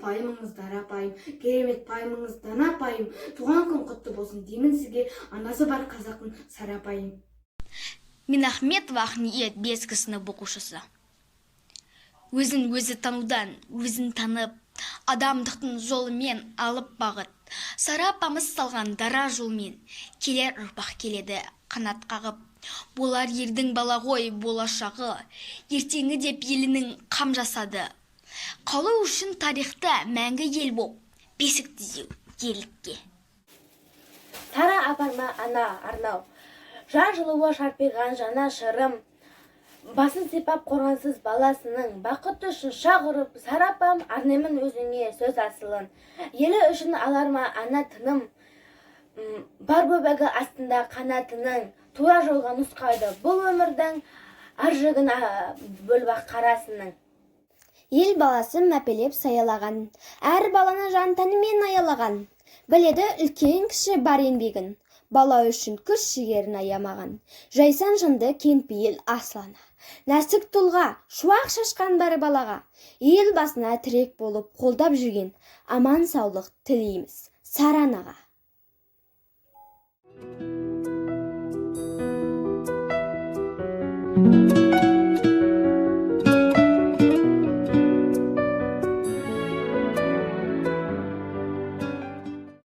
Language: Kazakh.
пайымыңыздар апайым, керемет пайымыңыз дана апайым, туған күн құтты болсын деймін сізге, анасы бар қазақтың Сара апайым. Минахметова Ақниет 5 сынып оқушысы. Өзін өзі танудан, өзін танып, адамдықтың жолымен алып бағыт. Сара апамыз салған дара жолмен, келер ұрпақ келеді қанат қағып. Болар ердің бала ғой болашағы, ертеңі деп елінің қам жасады. Қалу үшін тарихта мәңгі ел боп, бесік түзеу ерлікке. Сара апарма ана арнау, жан жылуы шарпиған жана шырым, басын сипап қорғансыз баласының, бақыт үшін шақ ұрып, Сара апам арнаймын өзіңе сөз асылын. Елі үшін алар ма ана тыным, бар бөбегі астында қанатының, тура жолға нұсқайды бұл өмірдің аржығын бөлбақ қарасының. Ел баласы мәпелеп саялаған, әр баланы жан тәнімен аялаған, біледі үлкен кіші бар еңбегін, бала үшін күш жігерін аямаған. Жайсан жынды кеңпейіл аслана, нәсік тұлға, шуақ шашқан бар балаға, ел басына тірек болып қолдап жүрген, аман саулық тілейміз Сара анаға.